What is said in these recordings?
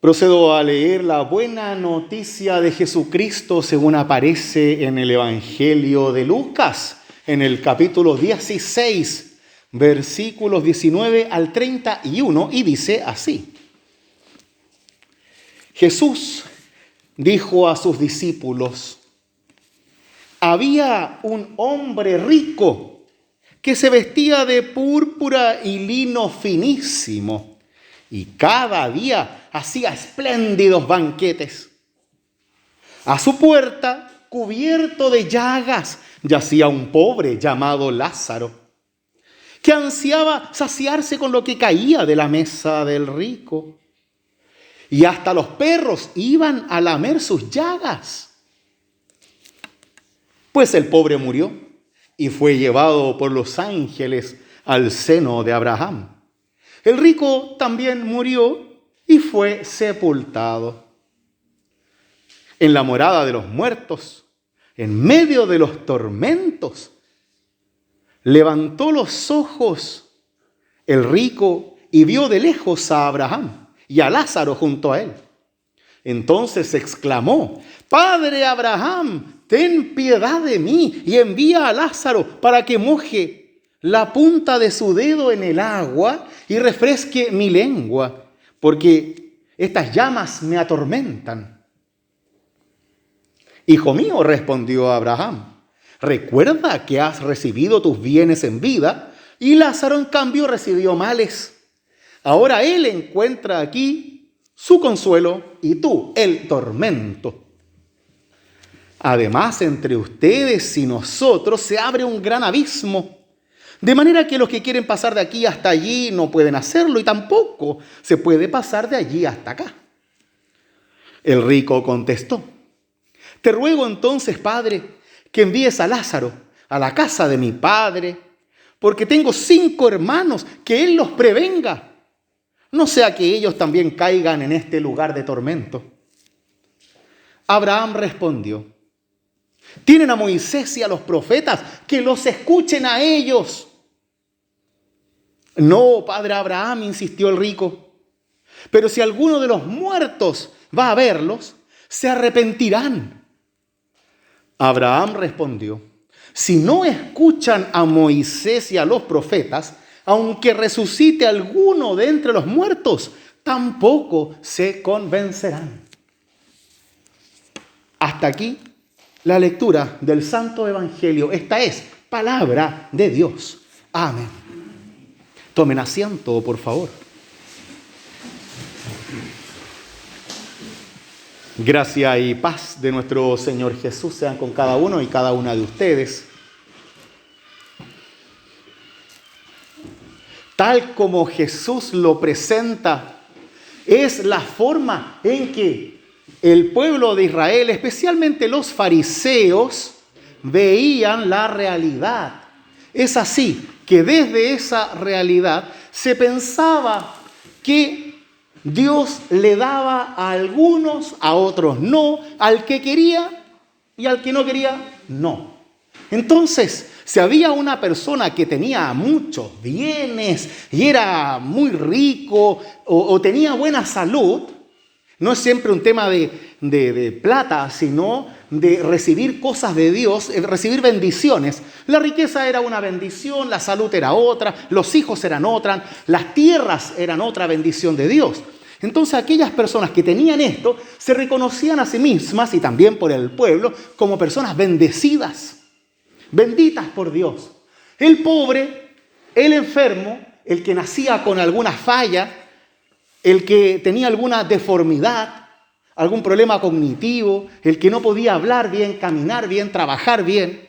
Procedo a leer la buena noticia de Jesucristo según aparece en el Evangelio de Lucas, en el capítulo 16, versículos 19 al 31, y dice así. Jesús dijo a sus discípulos: había un hombre rico que se vestía de púrpura y lino finísimo, y cada día hacía espléndidos banquetes. A su puerta, cubierto de llagas, yacía un pobre llamado Lázaro, que ansiaba saciarse con lo que caía de la mesa del rico. Y hasta los perros iban a lamer sus llagas. Pues el pobre murió y fue llevado por los ángeles al seno de Abraham. El rico también murió y fue sepultado. En la morada de los muertos, en medio de los tormentos, levantó los ojos el rico y vio de lejos a Abraham y a Lázaro junto a él. Entonces exclamó: Padre Abraham, ten piedad de mí y envía a Lázaro para que moje la punta de su dedo en el agua y refresque mi lengua, porque estas llamas me atormentan. Hijo mío, respondió Abraham, recuerda que has recibido tus bienes en vida y Lázaro en cambio recibió males. Ahora él encuentra aquí su consuelo y tú el tormento. Además, entre ustedes y nosotros se abre un gran abismo, de manera que los que quieren pasar de aquí hasta allí no pueden hacerlo y tampoco se puede pasar de allí hasta acá. El rico contestó: te ruego entonces, Padre, que envíes a Lázaro a la casa de mi padre, porque tengo 5 hermanos, que él los prevenga, no sea que ellos también caigan en este lugar de tormento. Abraham respondió: tienen a Moisés y a los profetas, que los escuchen a ellos. No, padre Abraham, insistió el rico, pero si alguno de los muertos va a verlos, se arrepentirán. Abraham respondió: si no escuchan a Moisés y a los profetas, aunque resucite alguno de entre los muertos, tampoco se convencerán. Hasta aquí la lectura del Santo Evangelio. Esta es palabra de Dios. Amén. Tomen asiento, por favor. Gracia y paz de nuestro Señor Jesús sean con cada uno y cada una de ustedes. Tal como Jesús lo presenta, es la forma en que el pueblo de Israel, especialmente los fariseos, veían la realidad. Es así que desde esa realidad se pensaba que Dios le daba a algunos, a otros no, al que quería y al que no quería, no. Entonces, si había una persona que tenía muchos bienes y era muy rico o tenía buena salud, no es siempre un tema de plata, sino de recibir cosas de Dios, recibir bendiciones. La riqueza era una bendición, la salud era otra, los hijos eran otra, las tierras eran otra bendición de Dios. Entonces aquellas personas que tenían esto se reconocían a sí mismas y también por el pueblo como personas bendecidas, benditas por Dios. El pobre, el enfermo, el que nacía con alguna falla, el que tenía alguna deformidad, algún problema cognitivo, el que no podía hablar bien, caminar bien, trabajar bien,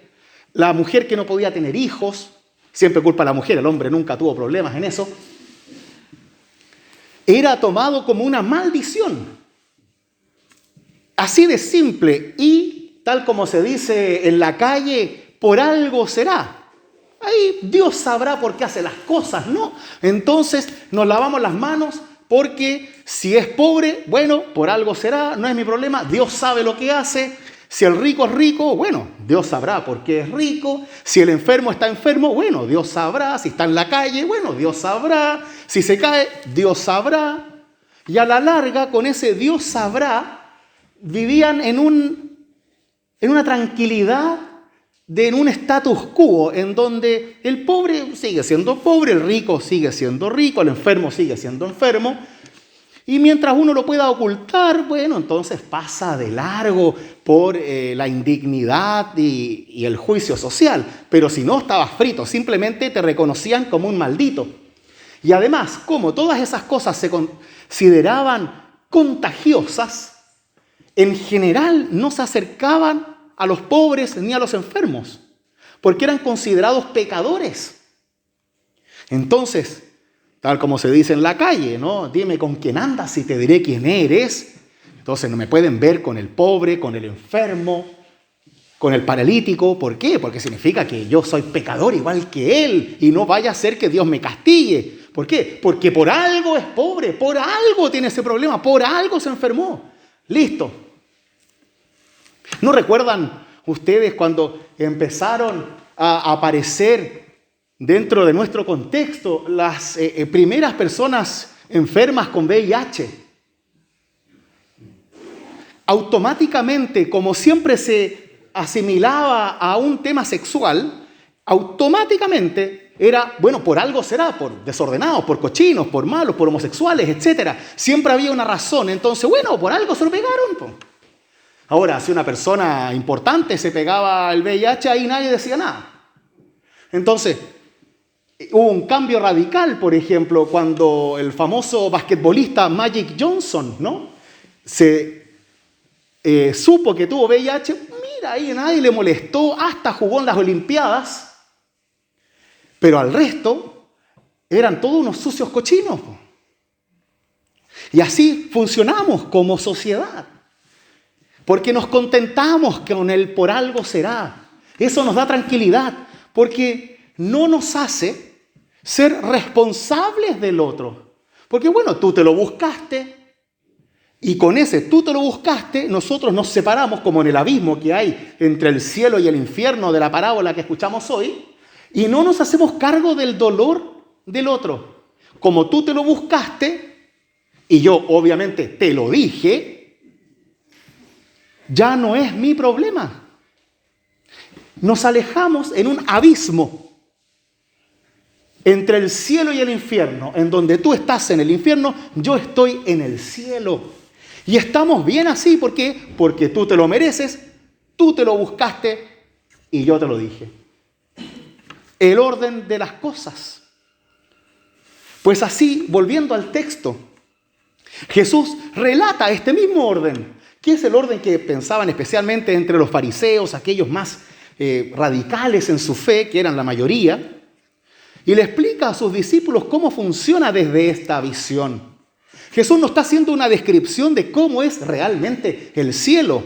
la mujer que no podía tener hijos, siempre culpa a la mujer, el hombre nunca tuvo problemas en eso, era tomado como una maldición. Así de simple, y tal como se dice en la calle, por algo será. Ahí Dios sabrá por qué hace las cosas, ¿no? Entonces nos lavamos las manos, porque si es pobre, bueno, por algo será, no es mi problema, Dios sabe lo que hace. Si el rico es rico, bueno, Dios sabrá por qué es rico. Si el enfermo está enfermo, bueno, Dios sabrá. Si está en la calle, bueno, Dios sabrá. Si se cae, Dios sabrá. Y a la larga, con ese Dios sabrá, vivían en una tranquilidad, en un status quo, en donde el pobre sigue siendo pobre, el rico sigue siendo rico, el enfermo sigue siendo enfermo. Y mientras uno lo pueda ocultar, bueno, entonces pasa de largo por la indignidad y el juicio social. Pero si no, estabas frito, simplemente te reconocían como un maldito. Y además, como todas esas cosas se consideraban contagiosas, en general no se acercaban a los pobres ni a los enfermos, porque eran considerados pecadores. Entonces, tal como se dice en la calle, ¿no? Dime con quién andas y te diré quién eres. Entonces no me pueden ver con el pobre, con el enfermo, con el paralítico. ¿Por qué? Porque significa que yo soy pecador igual que él y no vaya a ser que Dios me castigue. ¿Por qué? Porque por algo es pobre, por algo tiene ese problema, por algo se enfermó. Listo. ¿No recuerdan ustedes cuando empezaron a aparecer dentro de nuestro contexto las primeras personas enfermas con VIH? Automáticamente, como siempre se asimilaba a un tema sexual, automáticamente era, bueno, por algo será, por desordenados, por cochinos, por malos, por homosexuales, etc. Siempre había una razón. Entonces, bueno, por algo se lo pegaron, po. Ahora, si una persona importante se pegaba el VIH, ahí nadie decía nada. Entonces, hubo un cambio radical, por ejemplo, cuando el famoso basquetbolista Magic Johnson, ¿no? Se supo que tuvo VIH, mira, ahí nadie le molestó, hasta jugó en las Olimpiadas, pero al resto eran todos unos sucios cochinos. Y así funcionamos como sociedad. Porque nos contentamos con el por algo será. Eso nos da tranquilidad, porque no nos hace ser responsables del otro. Porque bueno, tú te lo buscaste, y con ese tú te lo buscaste, nosotros nos separamos como en el abismo que hay entre el cielo y el infierno de la parábola que escuchamos hoy, y no nos hacemos cargo del dolor del otro. Como tú te lo buscaste, y yo obviamente te lo dije, ya no es mi problema. Nos alejamos en un abismo entre el cielo y el infierno, en donde tú estás en el infierno, yo estoy en el cielo. Y estamos bien así, ¿por qué? Porque tú te lo mereces, tú te lo buscaste y yo te lo dije. El orden de las cosas. Pues así, volviendo al texto, Jesús relata este mismo orden, que es el orden que pensaban especialmente entre los fariseos, aquellos más radicales en su fe, que eran la mayoría, y le explica a sus discípulos cómo funciona desde esta visión. Jesús no está haciendo una descripción de cómo es realmente el cielo.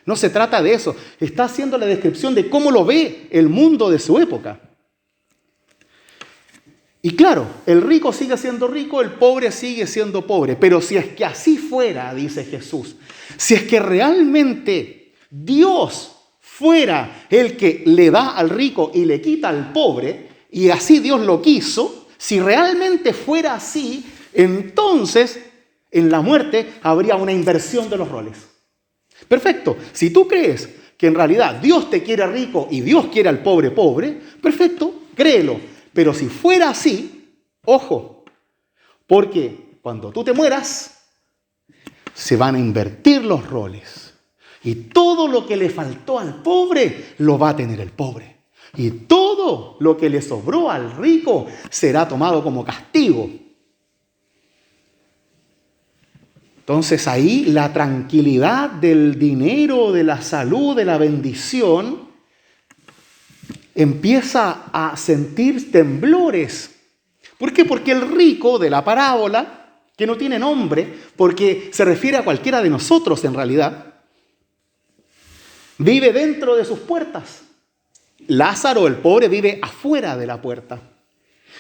No se trata de eso. Está haciendo la descripción de cómo lo ve el mundo de su época. Y claro, el rico sigue siendo rico, el pobre sigue siendo pobre. Pero si es que así fuera, dice Jesús, si es que realmente Dios fuera el que le da al rico y le quita al pobre, y así Dios lo quiso, si realmente fuera así, entonces en la muerte habría una inversión de los roles. Perfecto. Si tú crees que en realidad Dios te quiere rico y Dios quiere al pobre pobre, perfecto, créelo. Pero si fuera así, ojo, porque cuando tú te mueras, se van a invertir los roles. Y todo lo que le faltó al pobre, lo va a tener el pobre. Y todo lo que le sobró al rico será tomado como castigo. Entonces ahí la tranquilidad del dinero, de la salud, de la bendición, empieza a sentir temblores. ¿Por qué? Porque el rico de la parábola, que no tiene nombre, porque se refiere a cualquiera de nosotros en realidad, vive dentro de sus puertas. Lázaro, el pobre, vive afuera de la puerta.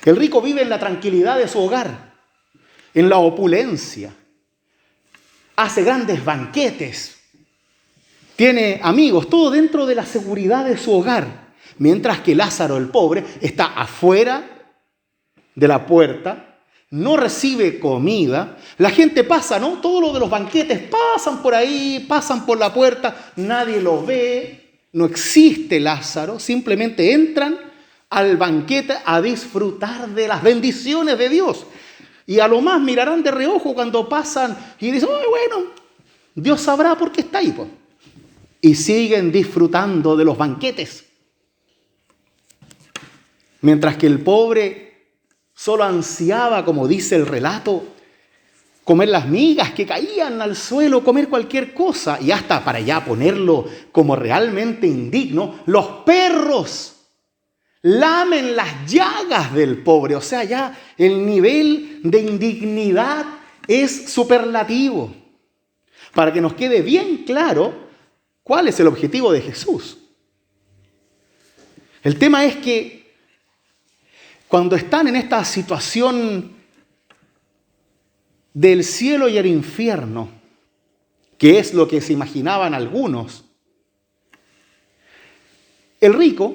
El rico vive en la tranquilidad de su hogar, en la opulencia. Hace grandes banquetes, tiene amigos, todo dentro de la seguridad de su hogar. Mientras que Lázaro, el pobre, está afuera de la puerta, no recibe comida. La gente pasa, ¿no? Todo lo de los banquetes pasan por ahí, pasan por la puerta, nadie lo ve, no existe Lázaro, simplemente entran al banquete a disfrutar de las bendiciones de Dios. Y a lo más mirarán de reojo cuando pasan y dicen, "Ay, bueno, Dios sabrá por qué está ahí", pues. Y siguen disfrutando de los banquetes. Mientras que el pobre solo ansiaba, como dice el relato, comer las migas que caían al suelo, comer cualquier cosa. Y hasta para ya ponerlo como realmente indigno, los perros lamen las llagas del pobre. O sea, ya el nivel de indignidad es superlativo. Para que nos quede bien claro cuál es el objetivo de Jesús. El tema es que cuando están en esta situación del cielo y el infierno, que es lo que se imaginaban algunos, el rico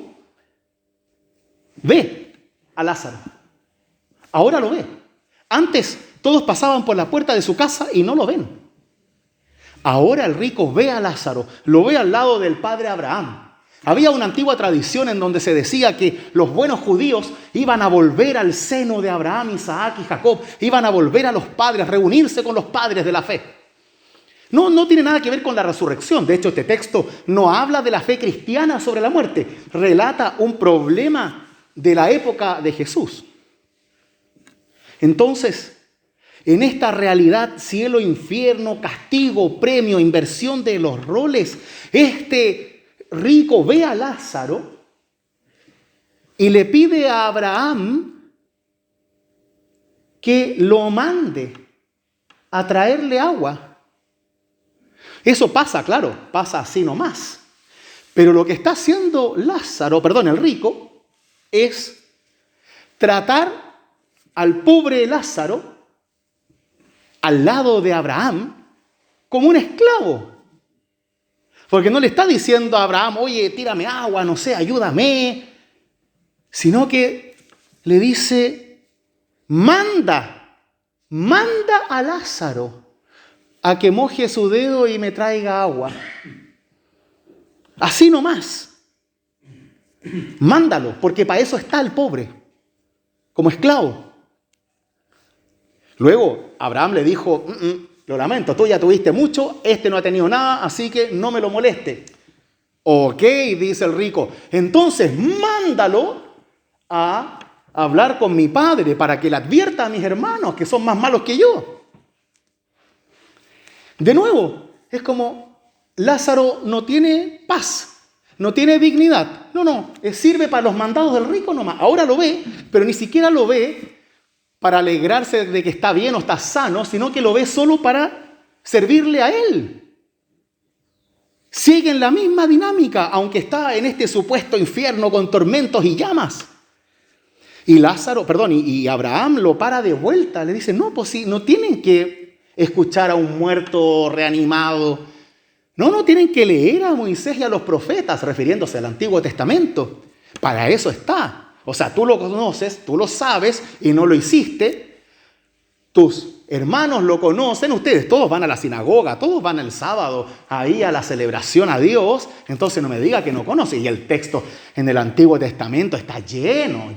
ve a Lázaro. Ahora lo ve. Antes todos pasaban por la puerta de su casa y no lo ven. Ahora el rico ve a Lázaro, lo ve al lado del padre Abraham. Había una antigua tradición en donde se decía que los buenos judíos iban a volver al seno de Abraham, Isaac y Jacob, iban a volver a los padres, reunirse con los padres de la fe. No tiene nada que ver con la resurrección. De hecho, este texto no habla de la fe cristiana sobre la muerte. Relata un problema de la época de Jesús. Entonces, en esta realidad, cielo, infierno, castigo, premio, inversión de los roles, este rico ve a Lázaro y le pide a Abraham que lo mande a traerle agua. Eso pasa, claro, pasa así nomás. Pero lo que está haciendo el rico, es tratar al pobre Lázaro al lado de Abraham como un esclavo. Porque no le está diciendo a Abraham, oye, tírame agua, no sé, ayúdame. Sino que le dice, manda a Lázaro a que moje su dedo y me traiga agua. Así nomás. Mándalo, porque para eso está el pobre, como esclavo. Luego Abraham le dijo, lo lamento, tú ya tuviste mucho, este no ha tenido nada, así que no me lo moleste. Ok, dice el rico, entonces mándalo a hablar con mi padre para que le advierta a mis hermanos que son más malos que yo. De nuevo, es como Lázaro no tiene paz, no tiene dignidad. No, sirve para los mandados del rico nomás. Ahora lo ve, pero ni siquiera lo ve para alegrarse de que está bien o está sano, sino que lo ve solo para servirle a él. Sigue en la misma dinámica, aunque está en este supuesto infierno con tormentos y llamas. Y Abraham lo para de vuelta, le dice, no, pues sí, no tienen que escuchar a un muerto reanimado. No tienen que leer a Moisés y a los profetas, refiriéndose al Antiguo Testamento. Para eso está. O sea, tú lo conoces, tú lo sabes y no lo hiciste. Tus hermanos lo conocen, ustedes todos van a la sinagoga, todos van el sábado ahí a la celebración a Dios. Entonces no me diga que no conoce. Y el texto en el Antiguo Testamento está lleno,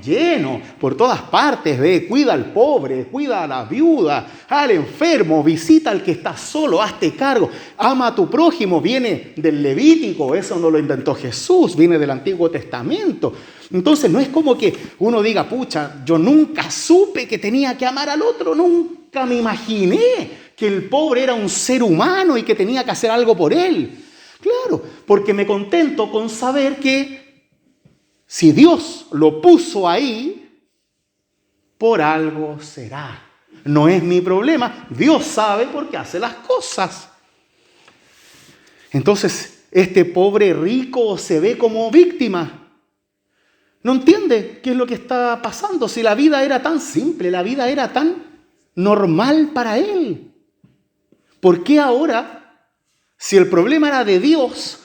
por todas partes. Ve, cuida al pobre, cuida a la viuda, al enfermo, visita al que está solo, hazte cargo, ama a tu prójimo. Viene del Levítico, eso no lo inventó Jesús, viene del Antiguo Testamento. Entonces no es como que uno diga, pucha, yo nunca supe que tenía que amar al otro, nunca me imaginé que el pobre era un ser humano y que tenía que hacer algo por él. Claro, porque me contento con saber que si Dios lo puso ahí, por algo será. No es mi problema, Dios sabe por qué hace las cosas. Entonces, este pobre rico se ve como víctima. No entiende qué es lo que está pasando. Si la vida era tan simple, la vida era tan normal para él. ¿Por qué ahora, si el problema era de Dios,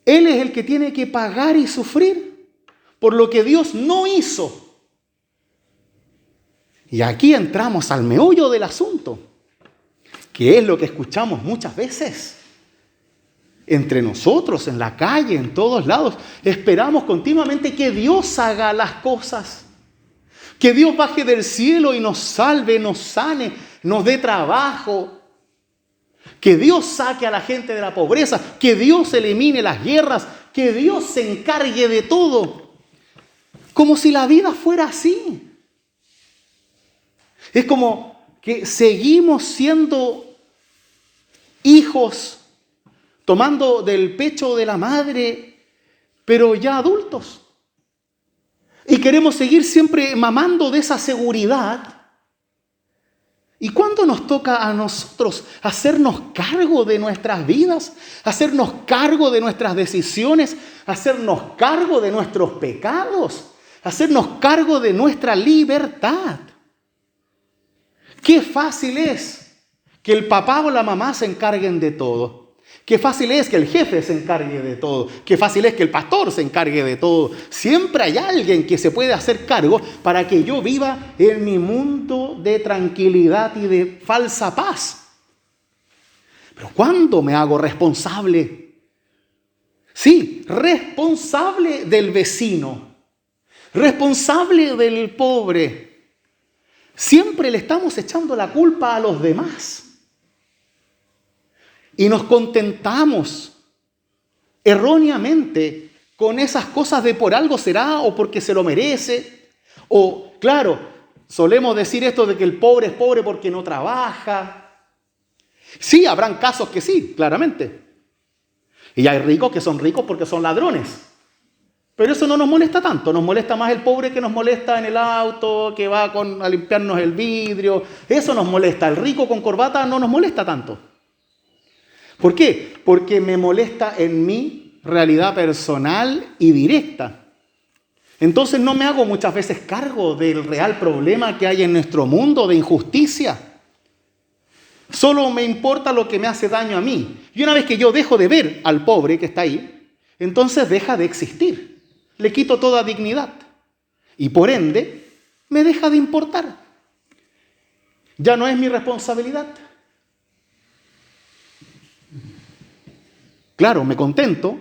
él es el que tiene que pagar y sufrir por lo que Dios no hizo? Y aquí entramos al meollo del asunto, que es lo que escuchamos muchas veces. Entre nosotros, en la calle, en todos lados, esperamos continuamente que Dios haga las cosas. Que Dios baje del cielo y nos salve, nos sane, nos dé trabajo. Que Dios saque a la gente de la pobreza, que Dios elimine las guerras, que Dios se encargue de todo. Como si la vida fuera así. Es como que seguimos siendo hijos, tomando del pecho de la madre, pero ya adultos. Y queremos seguir siempre mamando de esa seguridad. ¿Y cuándo nos toca a nosotros hacernos cargo de nuestras vidas? Hacernos cargo de nuestras decisiones, hacernos cargo de nuestros pecados, hacernos cargo de nuestra libertad. Qué fácil es que el papá o la mamá se encarguen de todo. Qué fácil es que el jefe se encargue de todo. Qué fácil es que el pastor se encargue de todo. Siempre hay alguien que se puede hacer cargo para que yo viva en mi mundo de tranquilidad y de falsa paz. Pero ¿cuándo me hago responsable? Sí, responsable del vecino. Responsable del pobre. Siempre le estamos echando la culpa a los demás. Y nos contentamos erróneamente con esas cosas de por algo será o porque se lo merece. O, claro, solemos decir esto de que el pobre es pobre porque no trabaja. Sí, habrán casos que sí, claramente. Y hay ricos que son ricos porque son ladrones. Pero eso no nos molesta tanto. Nos molesta más el pobre que nos molesta en el auto, que va a limpiarnos el vidrio. Eso nos molesta. El rico con corbata no nos molesta tanto. ¿Por qué? Porque me molesta en mi realidad personal y directa. Entonces no me hago muchas veces cargo del real problema que hay en nuestro mundo de injusticia. Solo me importa lo que me hace daño a mí. Y una vez que yo dejo de ver al pobre que está ahí, entonces deja de existir. Le quito toda dignidad. Y por ende, me deja de importar. Ya no es mi responsabilidad. Claro, me contento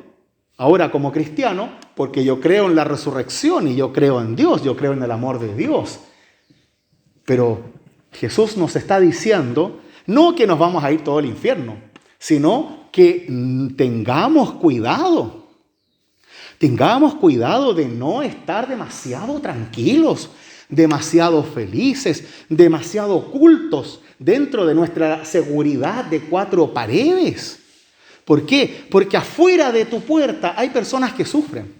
ahora como cristiano porque yo creo en la resurrección y yo creo en Dios, yo creo en el amor de Dios. Pero Jesús nos está diciendo no que nos vamos a ir todo al infierno, sino que tengamos cuidado. Tengamos cuidado de no estar demasiado tranquilos, demasiado felices, demasiado ocultos dentro de nuestra seguridad de cuatro paredes. ¿Por qué? Porque afuera de tu puerta hay personas que sufren.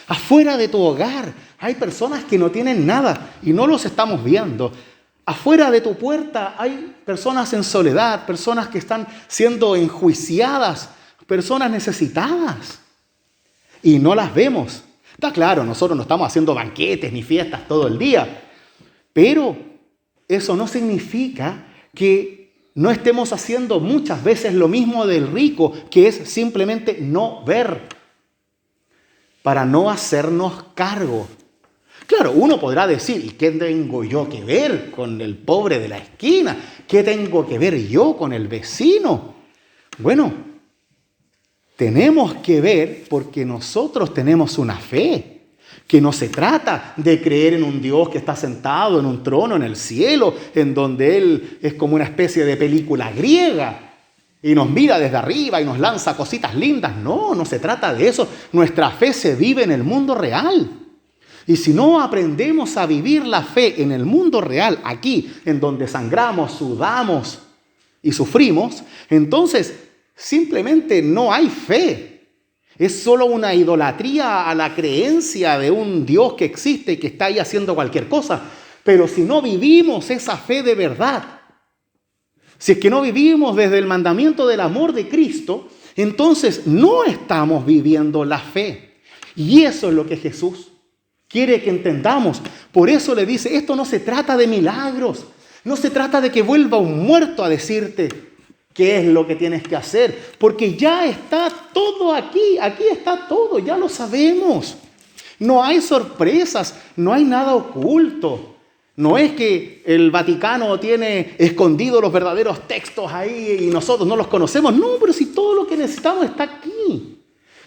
Afuera de tu hogar hay personas que no tienen nada y no los estamos viendo. Afuera de tu puerta hay personas en soledad, personas que están siendo enjuiciadas, personas necesitadas y no las vemos. Está claro, nosotros no estamos haciendo banquetes ni fiestas todo el día, pero eso no significa que no estemos haciendo muchas veces lo mismo del rico, que es simplemente no ver, para no hacernos cargo. Claro, uno podrá decir, ¿y qué tengo yo que ver con el pobre de la esquina? ¿Qué tengo que ver yo con el vecino? Bueno, tenemos que ver porque nosotros tenemos una fe. Que no se trata de creer en un Dios que está sentado en un trono en el cielo, en donde Él es como una especie de película griega y nos mira desde arriba y nos lanza cositas lindas. No, no se trata de eso. Nuestra fe se vive en el mundo real. Y si no aprendemos a vivir la fe en el mundo real, aquí, en donde sangramos, sudamos y sufrimos, entonces simplemente no hay fe. Es solo una idolatría a la creencia de un Dios que existe y que está ahí haciendo cualquier cosa. Pero si no vivimos esa fe de verdad, si es que no vivimos desde el mandamiento del amor de Cristo, entonces no estamos viviendo la fe. Y eso es lo que Jesús quiere que entendamos. Por eso le dice, esto no se trata de milagros. No se trata de que vuelva un muerto a decirte qué es lo que tienes que hacer, porque ya está todo aquí está todo, ya lo sabemos. No hay sorpresas, no hay nada oculto. No es que el Vaticano tiene escondidos los verdaderos textos ahí y nosotros no los conocemos. No, pero si todo lo que necesitamos está aquí.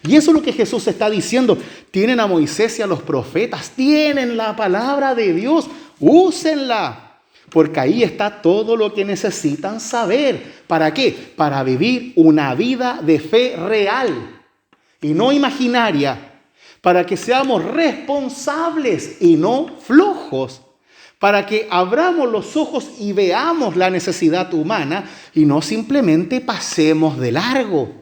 Y eso es lo que Jesús está diciendo. Tienen a Moisés y a los profetas, tienen la palabra de Dios, úsenla. Porque ahí está todo lo que necesitan saber. ¿Para qué? Para vivir una vida de fe real y no imaginaria. Para que seamos responsables y no flojos. Para que abramos los ojos y veamos la necesidad humana y no simplemente pasemos de largo.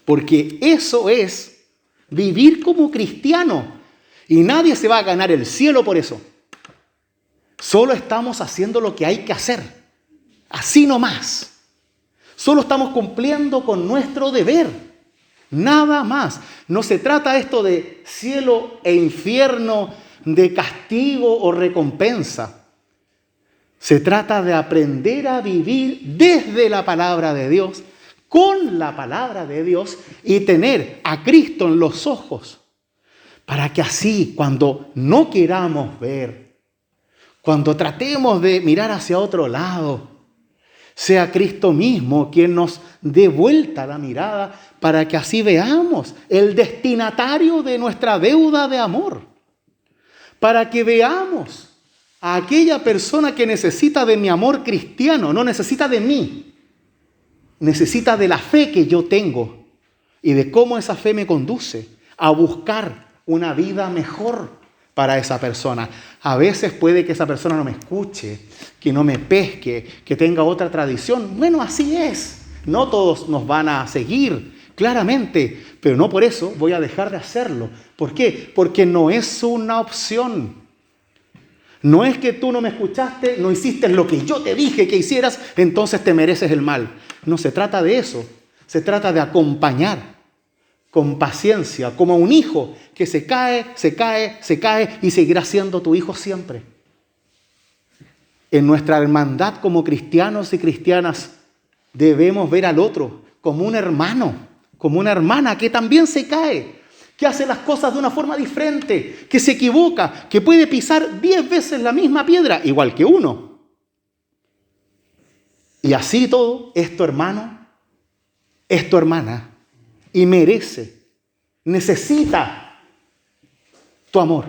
Porque eso es vivir como cristiano. Y nadie se va a ganar el cielo por eso. Solo estamos haciendo lo que hay que hacer. Así nomás. Solo estamos cumpliendo con nuestro deber. Nada más. No se trata esto de cielo e infierno, de castigo o recompensa. Se trata de aprender a vivir desde la palabra de Dios, con la palabra de Dios y tener a Cristo en los ojos. Para que así, cuando no queramos ver, cuando tratemos de mirar hacia otro lado, sea Cristo mismo quien nos dé vuelta la mirada para que así veamos el destinatario de nuestra deuda de amor. Para que veamos a aquella persona que necesita de mi amor cristiano, no necesita de mí. Necesita de la fe que yo tengo y de cómo esa fe me conduce a buscar una vida mejor para esa persona. A veces puede que esa persona no me escuche, que no me pesque, que tenga otra tradición. Bueno, así es. No todos nos van a seguir, claramente, pero no por eso voy a dejar de hacerlo. ¿Por qué? Porque no es una opción. No es que tú no me escuchaste, no hiciste lo que yo te dije que hicieras, entonces te mereces el mal. No se trata de eso. Se trata de acompañar con paciencia, como un hijo que se cae y seguirá siendo tu hijo siempre. En nuestra hermandad como cristianos y cristianas debemos ver al otro como un hermano, como una hermana que también se cae, que hace las cosas de una forma diferente, que se equivoca, que puede pisar 10 veces la misma piedra, igual que uno. Y así todo, es tu hermano, es tu hermana, y merece, necesita tu amor.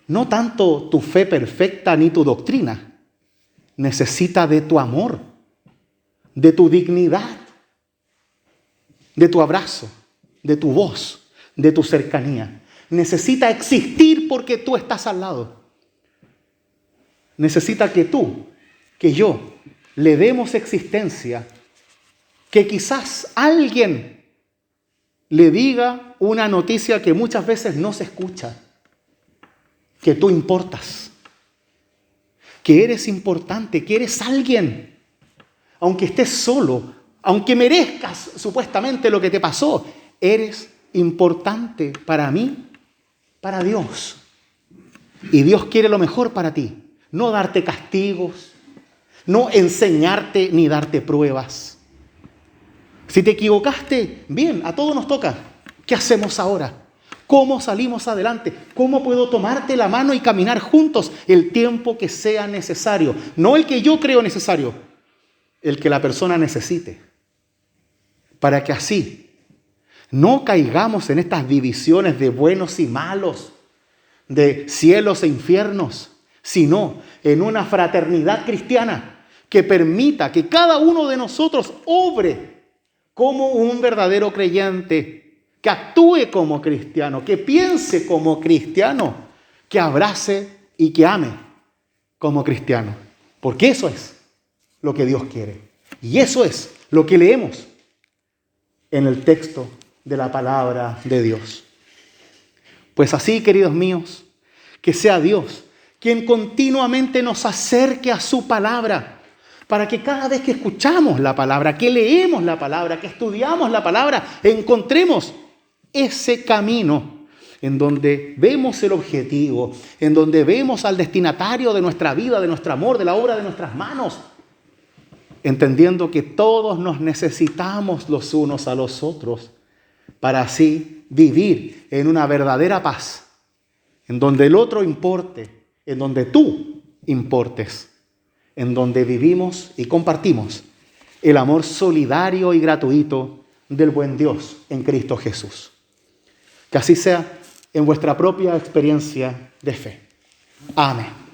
No tanto tu fe perfecta ni tu doctrina, necesita de tu amor, de tu dignidad, de tu abrazo, de tu voz, de tu cercanía. Necesita existir porque tú estás al lado. Necesita que tú, que yo, le demos existencia, que quizás alguien le diga una noticia que muchas veces no se escucha, que tú importas, que eres importante, que eres alguien, aunque estés solo, aunque merezcas supuestamente lo que te pasó, eres importante para mí, para Dios. Y Dios quiere lo mejor para ti, no darte castigos, no enseñarte ni darte pruebas. Si te equivocaste, bien, a todos nos toca. ¿Qué hacemos ahora? ¿Cómo salimos adelante? ¿Cómo puedo tomarte la mano y caminar juntos el tiempo que sea necesario? No el que yo creo necesario, el que la persona necesite. Para que así no caigamos en estas divisiones de buenos y malos, de cielos e infiernos, sino en una fraternidad cristiana que permita que cada uno de nosotros obre como un verdadero creyente, que actúe como cristiano, que piense como cristiano, que abrace y que ame como cristiano. Porque eso es lo que Dios quiere. Y eso es lo que leemos en el texto de la palabra de Dios. Pues así, queridos míos, que sea Dios quien continuamente nos acerque a su palabra, para que cada vez que escuchamos la palabra, que leemos la palabra, que estudiamos la palabra, encontremos ese camino en donde vemos el objetivo, en donde vemos al destinatario de nuestra vida, de nuestro amor, de la obra de nuestras manos, entendiendo que todos nos necesitamos los unos a los otros para así vivir en una verdadera paz en donde el otro importe, en donde tú importes, en donde vivimos y compartimos el amor solidario y gratuito del buen Dios en Cristo Jesús. Que así sea en vuestra propia experiencia de fe. Amén.